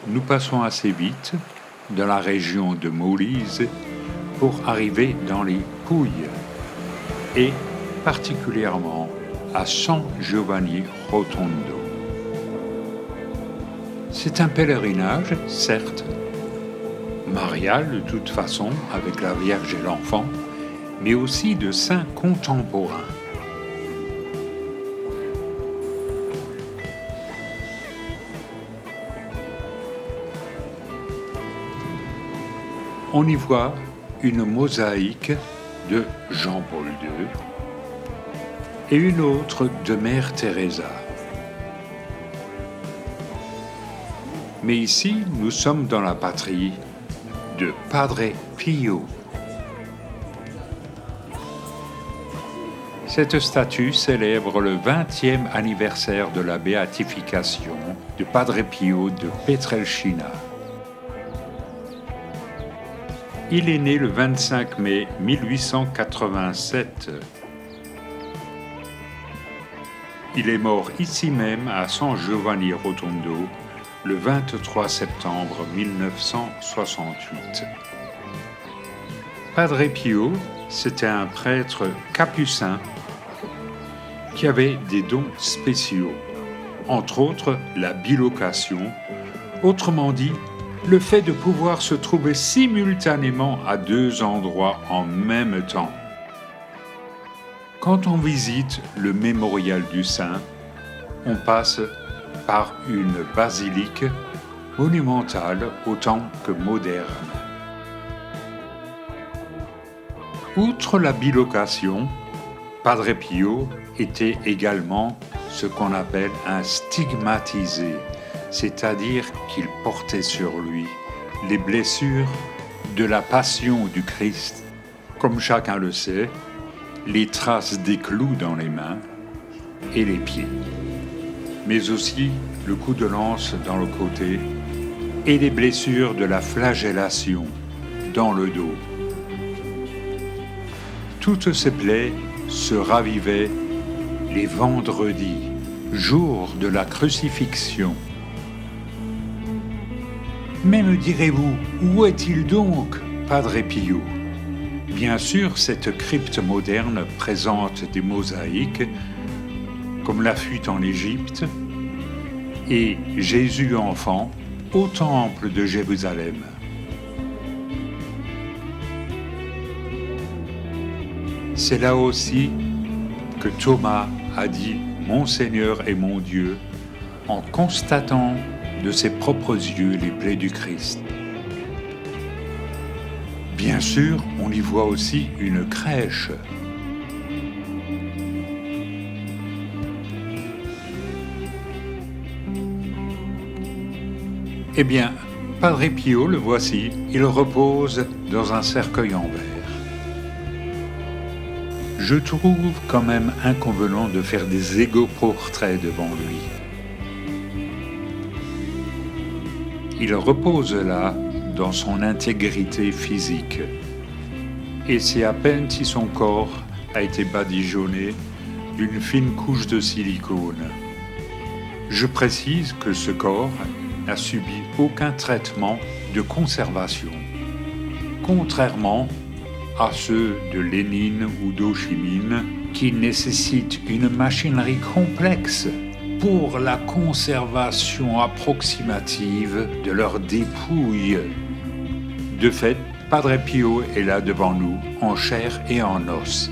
nous passons assez vite dans la région de Molise pour arriver dans les Pouilles et particulièrement à San Giovanni Rotondo. C'est un pèlerinage, certes, marial de toute façon avec la Vierge et l'Enfant, mais aussi de saints contemporains. On y voit une mosaïque de Jean-Paul II et une autre de Mère Teresa. Mais ici, nous sommes dans la patrie de Padre Pio. Cette statue célèbre le 20e anniversaire de la béatification de Padre Pio de Pietrelcina. Il est né le 25 mai 1887. Il est mort ici même à San Giovanni Rotondo le 23 septembre 1968. Padre Pio, c'était un prêtre capucin qui avait des dons spéciaux, entre autres la bilocation, autrement dit, le fait de pouvoir se trouver simultanément à deux endroits en même temps. Quand on visite le mémorial du Saint, on passe par une basilique monumentale autant que moderne. Outre la bilocation, Padre Pio était également ce qu'on appelle un stigmatisé, c'est-à-dire qu'il portait sur lui les blessures de la passion du Christ, comme chacun le sait, les traces des clous dans les mains et les pieds, mais aussi le coup de lance dans le côté et les blessures de la flagellation dans le dos. Toutes ces plaies se ravivaient les vendredis, jour de la crucifixion. Mais me direz-vous, où est-il donc, Padre Pio ? Bien sûr, cette crypte moderne présente des mosaïques, comme la fuite en Égypte, et Jésus enfant au temple de Jérusalem. C'est là aussi que Thomas a dit « Mon Seigneur et mon Dieu » en constatant de ses propres yeux les plaies du Christ. Bien sûr, on y voit aussi une crèche. Eh bien, Padre Pio, le voici, il repose dans un cercueil en verre. Je trouve quand même inconvenant de faire des égo-portraits devant lui. Il repose là dans son intégrité physique. Et c'est à peine si son corps a été badigeonné d'une fine couche de silicone. Je précise que ce corps n'a subi aucun traitement de conservation, contrairement à ceux de Lénine ou d'Ho Chi Minh qui nécessitent une machinerie complexe pour la conservation approximative de leurs dépouilles. De fait, Padre Pio est là devant nous, en chair et en os.